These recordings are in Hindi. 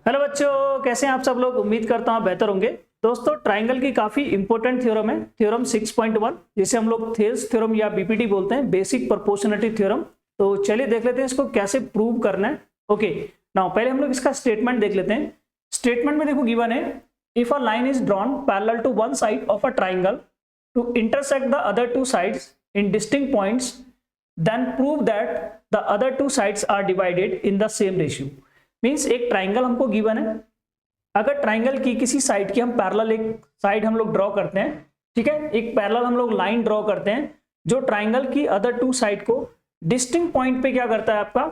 हेलो बच्चों, कैसे हैं आप सब लोग। उम्मीद करता हूं बेहतर होंगे। दोस्तों, ट्राइंगल की काफी इंपॉर्टेंट थ्योरम है, थ्योरम 6.1, जिसे हम लोग थेल्स थ्योरम या बीपीटी बोलते हैं, बेसिक प्रोपोर्शनलिटी थ्योरम। तो चलिए देख लेते हैं इसको कैसे प्रूव करना है। ओके, नाउ पहले हम लोग इसका स्टेटमेंट देख लेते हैं। स्टेटमेंट में देखो गिवन है, if a line is drawn parallel to one side of a triangle to intersect the other two sides in distinct points, then prove that the other two sides are divided in the same ratio. Means एक ट्राइंगल हमको गिवन है, अगर ट्राइंगल की किसी साइड की हम पैरेलल एक साइड हम लोग ड्रॉ करते हैं, ठीक है, एक पैरेलल हम लोग लाइन ड्रॉ करते हैं जो ट्राइंगल की अदर टू साइड को डिस्टिंक्ट पॉइंट पे क्या करता है, आपका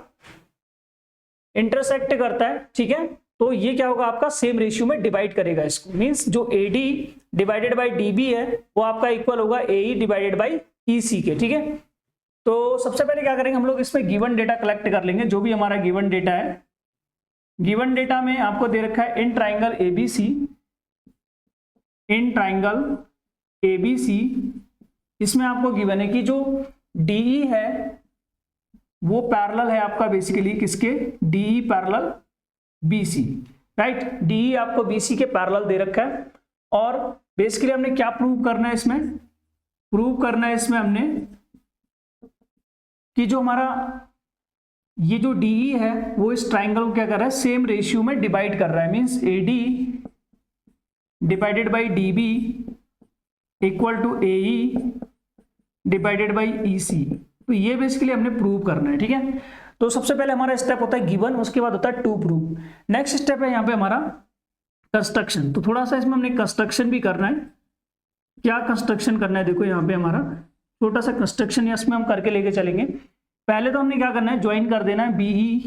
इंटरसेक्ट करता है, ठीक है। तो ये क्या होगा, आपका सेम रेशियो में डिवाइड करेगा इसको। मीन्स जो AD डिवाइडेड बाई DB है वो आपका इक्वल होगा AE डिवाइडेड बाई EC के, ठीक है। तो सबसे पहले क्या करेंगे, हम लोग इसमें गिवन डेटा कलेक्ट कर लेंगे, जो भी हमारा गिवन डेटा है। गिवन डेटा में आपको दे रखा है in triangle ABC, in triangle ABC, इसमें आपको गिवन है कि जो DE है वो पैरेलल है आपका बेसिकली किसके, DE parallel BC, right. DE आपको BC के पैरेलल दे रखा है। और बेसिकली हमने क्या प्रूव करना है इसमें, प्रूव करना है इसमें हमने कि जो हमारा ये जो DE है वो इस ट्राइंगल को क्या कर रहा है, सेम रेशियो में डिवाइड कर रहा है। Means AD divided by DB equal to AE divided by EC। तो ये बेसिकली हमने प्रूव करना है, ठीक है। तो सबसे पहले हमारा स्टेप होता है गिवन, उसके बाद होता है टू प्रूव। नेक्स्ट स्टेप है यहाँ पे हमारा कंस्ट्रक्शन। तो थोड़ा सा इसमें हमने कंस्ट्रक्शन भी करना है। क्या कंस्ट्रक्शन करना है, देखो यहाँ पे हमारा छोटा सा कंस्ट्रक्शन या इसमें हम करके लेके चलेंगे। पहले तो हमने क्या करना है, ज्वाइन कर देना है BE,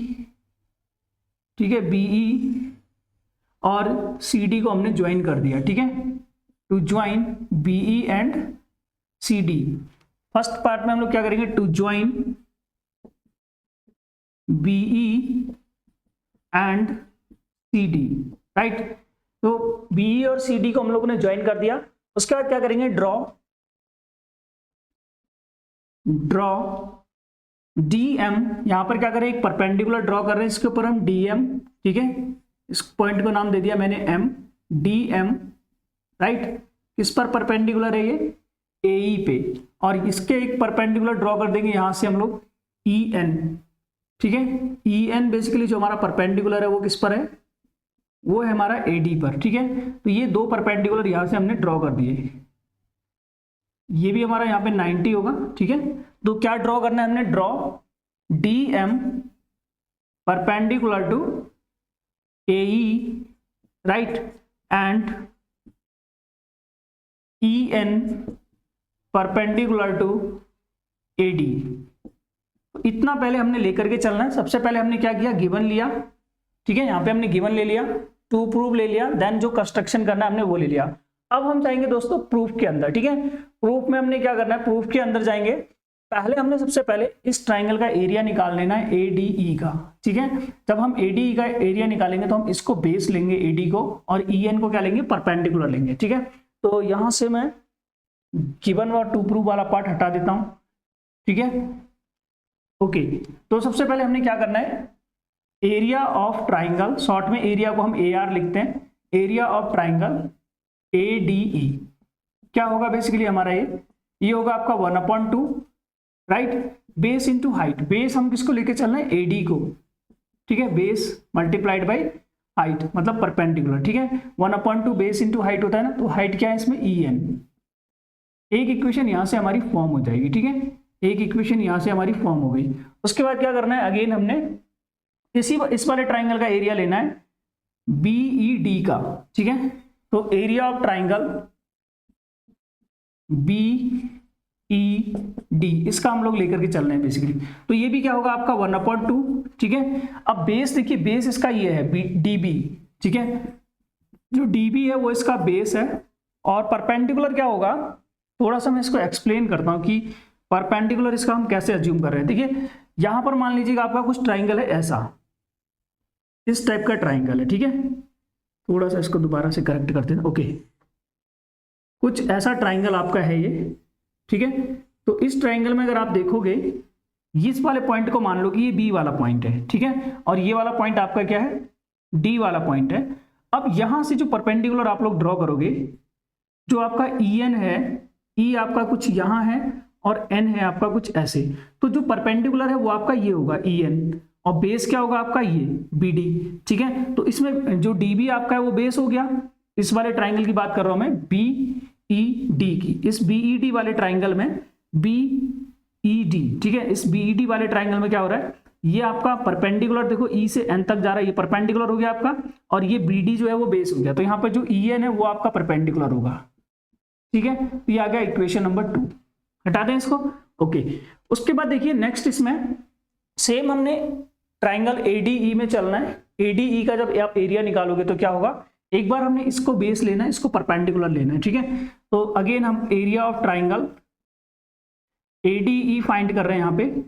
ठीक है, BE और CD को हमने ज्वाइन कर दिया, ठीक है। To join BE and CD। First part में हम लोग क्या करेंगे, to join BE and CD, right. तो BE और CD को हम लोगों ने ज्वाइन कर दिया। उसके बाद क्या करेंगे, ड्रॉ DM, यहां पर क्या करें, एक परपेंडिकुलर ड्रॉ कर रहे हैं, इसके ऊपर हम DM, ठीक है, इस पॉइंट को नाम दे दिया मैंने M, DM, राइट। किस पर परपेंडिकुलर है, ये AE पे। और इसके एक परपेंडिकुलर ड्रॉ कर देंगे यहां से हम लोग EN, ठीक है। EN बेसिकली जो हमारा परपेंडिकुलर है वो किस पर है, वो है हमारा AD पर, ठीक है। तो ये दो परपेंडिकुलर यहां से हमने ड्रॉ कर दिए। ये भी हमारा यहाँ पे 90 होगा, ठीक है। तो क्या ड्रॉ करना है हमने, draw DM perpendicular to AE, right, and EN perpendicular to AD। तो इतना पहले हमने लेकर के चलना है। सबसे पहले हमने क्या किया, गिवन लिया, ठीक है, यहाँ पे हमने गिवन ले लिया, टू प्रूव ले लिया, देन जो कंस्ट्रक्शन करना है हमने वो ले लिया। अब हम जाएंगे दोस्तों प्रूफ के अंदर, ठीक है। प्रूफ में हमने क्या करना है, प्रूफ के अंदर जाएंगे। पहले हमने सबसे पहले इस ट्राइंगल का एरिया निकाल लेना है ADE का, ठीक है। जब हम ADE का एरिया निकालेंगे तो हम इसको बेस लेंगे AD को, और EN को क्या लेंगे, परपेंडिकुलर लेंगे, ठीक है। तो यहां से मैं गिवन और टू प्रूफ वाला पार्ट हटा देता हूं, ठीक है। ओके, तो सबसे पहले हमने क्या करना है, एरिया ऑफ ट्राइंगल, शॉर्ट में एरिया को हम AR लिखते हैं, एरिया ऑफ ट्राइंगल ADE क्या होगा बेसिकली हमारा, ये होगा आपका 1/2, right, base into height. Base हम किसको लेके चलना है, AD को, ठीक है, बेस मल्टीप्लाइड बाई हाइट मतलब परपेंडिकुलर, ठीक है। 1/2 बेस इंटू हाइट होता है ना, तो हाइट क्या है इसमें, EN। एक इक्वेशन यहां से हमारी फॉर्म हो जाएगी, ठीक है, एक इक्वेशन यहां से हमारी फॉर्म हो गई। उसके बाद क्या करना है, अगेन हमने इस वाले ट्राइंगल का एरिया लेना है BED का, ठीक है। तो एरिया ऑफ ट्राइंगल BED, इसका हम लोग लेकर के चल रहे हैं बेसिकली। तो ये भी क्या होगा आपका 1/2, ठीक है। अब बेस देखिए, बेस इसका ये है DB, ठीक है, जो DB है वो इसका बेस है। और परपेंडिकुलर क्या होगा, थोड़ा सा मैं इसको एक्सप्लेन करता हूं कि परपेंडिकुलर इसका हम कैसे अज्यूम कर रहे हैं। देखिए यहां पर मान लीजिएगा आपका कुछ ट्राइंगल है ऐसा, इस टाइप का ट्राइंगल है, ठीक है। थोड़ा सा इसको दोबारा से करेक्ट करते हैं, ओके, कुछ ऐसा ट्राइंगल आपका है ये, ठीक है। तो इस ट्राइंगल में अगर आप देखोगे, इस वाले पॉइंट को मान लो कि ये बी वाला पॉइंट है, ठीक है, और ये वाला पॉइंट आपका क्या है, डी वाला पॉइंट है। अब यहां से जो परपेंडिकुलर आप लोग ड्रॉ करोगे, जो आपका ई एन है, ई आपका कुछ यहाँ है और एन है आपका कुछ ऐसे, तो जो परपेंडिकुलर है वो आपका ये होगा ई एन, और बेस क्या होगा आपका ये बी डी। ठीक है, तो इसमें जो डी बी आपका है वो बेस हो गया। इस वाले ट्राइंगल की बात कर रहा हूं मैं, बी ई डी की, इस बी ई डी वाले ट्राइंगल में बी ई डी, ठीक है, इस बी ई डी वाले ट्राइंगल में क्या हो रहा है, ये आपका परपेंडिकुलर देखो ई से एन तक जा रहा है, ये परपेंडिकुलर हो गया आपका, और ये बी डी जो है वो बेस हो गया। तो यहाँ पर जो ई एन है वो आपका परपेंडिकुलर होगा। ठीक है, तो ये आ गया इक्वेशन नंबर 2। हटा दें इसको। ओके, उसके बाद देखिए नेक्स्ट, इसमें सेम हमने ट्राइंगल एडीई में चलना है। एडीई का जब आप एरिया निकालोगे तो क्या होगा, एक बार हमने इसको बेस लेना है, इसको परपेंडिकुलर लेना है। ठीक है, तो अगेन हम area of triangle ADE find कर रहे हैं यहाँ पे।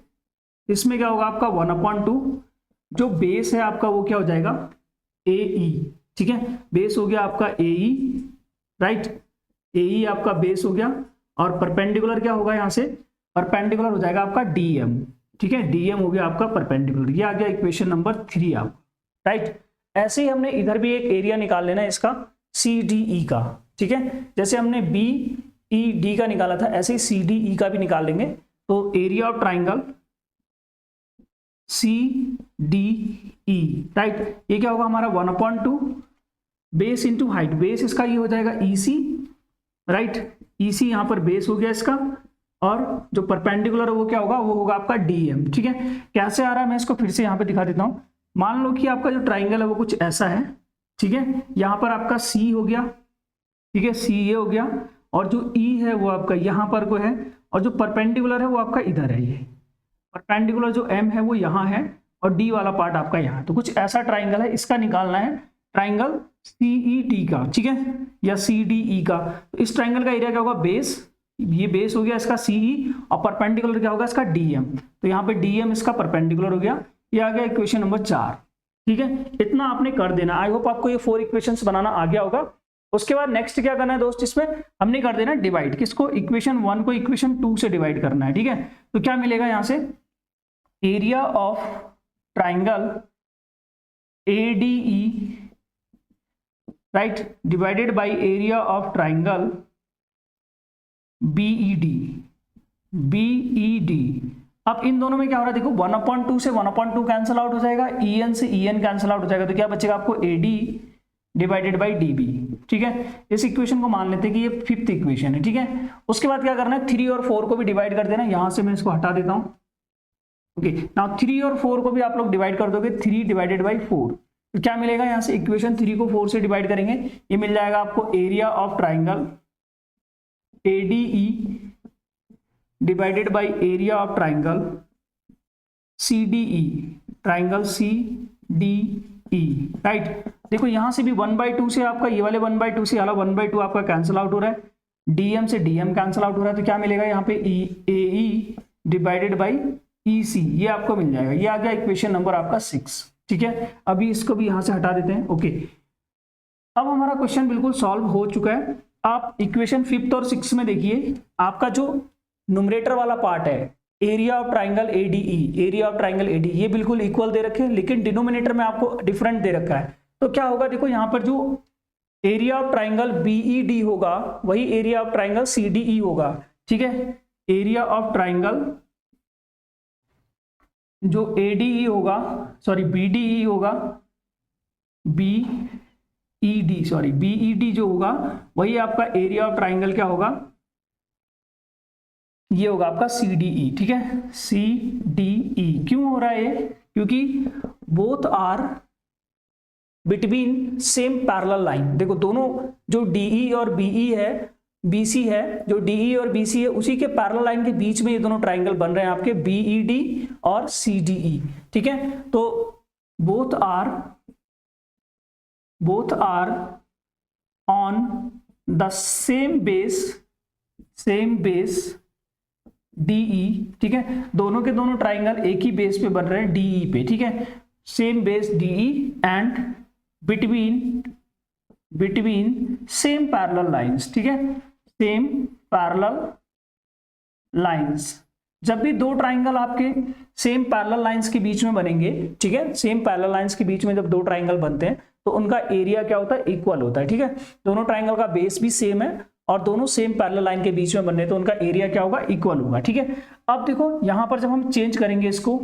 इसमें क्या होगा आपका 1/2, जो बेस है आपका वो क्या हो जाएगा एई। ठीक है, बेस हो गया आपका एई, राइट, एई आपका बेस हो गया, और परपेंडिकुलर क्या होगा यहाँ से, परपेंडिकुलर हो जाएगा आपका डीएम। ठीक है, डीएम हो गया आपका परपेंडिकुलर। ये आ गया इक्वेशन नंबर 3 आपका, राइट। ऐसे ही हमने इधर भी एक एरिया निकाल लेना है इसका सी डी ई का। ठीक है, जैसे हमने बी ई डी का निकाला था, ऐसे ही सी डी ई का भी निकाल लेंगे। तो area of triangle C D E, right, ये क्या होगा हमारा 1/2 बेस इंटू हाइट, बेस इसका ये हो जाएगा ई सी, राइट, ई सी यहाँ पर बेस हो गया इसका, और जो परपेंडिकुलर है वो क्या होगा, वो होगा आपका डीएम। ठीक है, कैसे आ रहा है मैं इसको फिर से यहाँ पे दिखा देता हूँ। मान लो कि आपका जो ट्राइंगल है वो कुछ ऐसा है। ठीक है, यहाँ पर आपका सी हो गया, ठीक है, सी ये हो गया, और जो ई है वो आपका यहाँ पर को है, और जो परपेंडिकुलर है वो आपका इधर है, ये परपेंडिकुलर जो एम है वो यहाँ है, और डी वाला पार्ट आपका यहाँ। तो कुछ ऐसा ट्राइंगल है, इसका निकालना है ट्राइंगल सीईटी का। ठीक है, या सीडीई का। तो इस ट्राइंगल का एरिया क्या होगा, बेस, ये बेस हो गया इसका सीई, और परपेंडिकुलर क्या होगा इसका डीएम। तो यहाँ पे डीएम इसका परपेंडिकुलर हो गया। ये आ गया इक्वेशन नंबर 4। ठीक है, इतना आपने कर देना। आई होप आपको ये 4 इक्वेशंस बनाना आ गया होगा। उसके बाद नेक्स्ट क्या करना है दोस्त, इसमें हमने कर देना डिवाइड, किसको, इक्वेशन 1 को इक्वेशन 2 से डिवाइड करना है। ठीक है, तो क्या मिलेगा यहाँ से, area of triangle ADE, right, divided by area of triangle B.Ed, B.Ed. अब इन दोनों में क्या हो रहा है देखो, 1/2 से 1/2 कैंसिल आउट हो जाएगा, ईएन से ईएन कैंसिल आउट हो जाएगा, तो क्या बचेगा आपको एडी डिवाइडेड बाय डीबी। ठीक है, इस इक्वेशन को मान लेते हैं कि ये 5th इक्वेशन है। ठीक है, उसके बाद क्या करना है, 3 और 4 को भी डिवाइड कर देना। यहां से मैं इसको हटा देता हूं। ओके, नाउ 3 और 4 को भी आप लोग डिवाइड कर दोगे, 3 डिवाइडेड बाई 4, तो क्या मिलेगा यहाँ से, इक्वेशन 3 को 4 से डिवाइड करेंगे, ये मिल जाएगा आपको area of triangle ADE divided by area of triangle CDE, triangle CDE, right. देखो यहां से भी 1/2 से आपका ये वाले 1/2 से वाला 1/2 आपका कैंसिल आउट हो रहा है, डीएम से डीएम कैंसिल आउट हो रहा है, तो क्या मिलेगा यहाँ पे एई डिवाइडेड बाई ईसी, ये आपको मिल जाएगा। ये आ गया इक्वेशन नंबर आपका 6। ठीक है, अभी इसको भी यहां से हटा देते हैं। ओके, अब हमारा क्वेश्चन बिल्कुल सॉल्व हो चुका है। आप इक्वेशन 5th और 6th में देखिए, आपका जो न्यूमरेटर वाला पार्ट है area of triangle ADE, area of triangle AD, ये बिल्कुल इक्वल दे रखे हैं, लेकिन डिनोमिनेटर में आपको डिफरेंट दे रखा है। तो क्या होगा देखो, यहाँ पर जो एरिया ऑफ ट्राइंगल बीईडी होगा वही एरिया ऑफ ट्राइंगल सीडीई होगा। ठीक है, एरिया ऑफ ट्राइंगल जो एडीई होगा, सॉरी बीडीई होगा, बीईडी, सॉरी बीईडी जो होगा वही आपका एरिया ऑफ ट्राइंगल क्या होगा, ये होगा आपका सीडीई। ठीक है, सीडीई क्यों हो रहा है ये, क्योंकि both are between same parallel line. देखो दोनों जो डीई और बीई है, बीसी है, जो डीई और बीसी है उसी के पैरेलल लाइन के बीच में ये दोनों ट्राइंगल बन रहे हैं आपके बीईडी और सीडीई। ठीक है, तो both are on the same base DE. ठीक है, दोनों के दोनों ट्राइंगल एक ही बेस पे बन रहे हैं, डीई पे। ठीक है, same base DE and between same parallel lines. ठीक है, सेम पैरेलल लाइंस, जब भी दो ट्राइंगल आपके सेम पैरेलल लाइंस के बीच में बनेंगे, ठीक है, सेम पैरेलल लाइंस के बीच में जब दो ट्राइंगल बनते हैं तो उनका एरिया क्या होता है, इक्वल होता है, ठीक है। दोनों ट्राइंगल का बेस भी सेम है और दोनों सेम पैरेलल लाइन के बीच में बनने, तो उनका एरिया क्या होगा, इक्वल होगा, ठीक है। अब देखो यहां पर जब हम चेंज करेंगे इसको,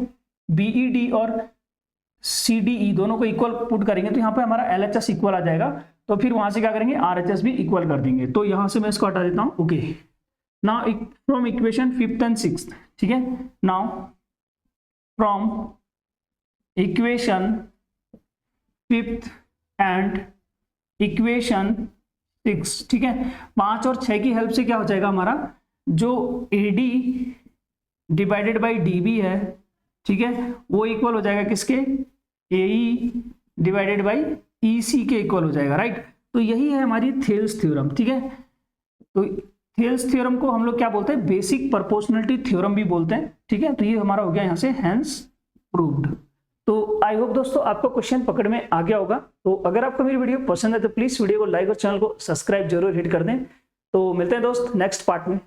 BED और CDE दोनों को इक्वल पुट करेंगे तो यहाँ पे हमारा LHS इक्वल आ जाएगा, तो फिर वहां से क्या करेंगे, RHS भी इक्वल कर देंगे। तो यहां से मैं इसको हटा देता हूं। Okay, now from equation 5th and 6th, ठीक है, now from equation 5th and equation 6, ठीक है, 5 और 6 की हेल्प से क्या हो जाएगा, हमारा जो AD डिवाइडेड बाई DB है, ठीक है, वो इक्वल हो जाएगा किसके, AE डिवाइडेड बाई EC के इक्वल हो जाएगा, राइट। तो यही है हमारी थेल्स थ्योरम, ठीक है। तो थेल्स थ्योरम को हम लोग क्या बोलते हैं, बेसिक प्रोपोर्शनलिटी थ्योरम भी बोलते हैं, ठीक है। तो ये हमारा हो गया यहाँ से हेंस प्रूव्ड। तो आई होप दोस्तों आपको क्वेश्चन पकड़ में आ गया होगा। तो अगर आपको मेरी वीडियो पसंद है तो प्लीज वीडियो को लाइक और चैनल को सब्सक्राइब जरूर हिट कर दें। तो मिलते हैं दोस्त नेक्स्ट पार्ट में।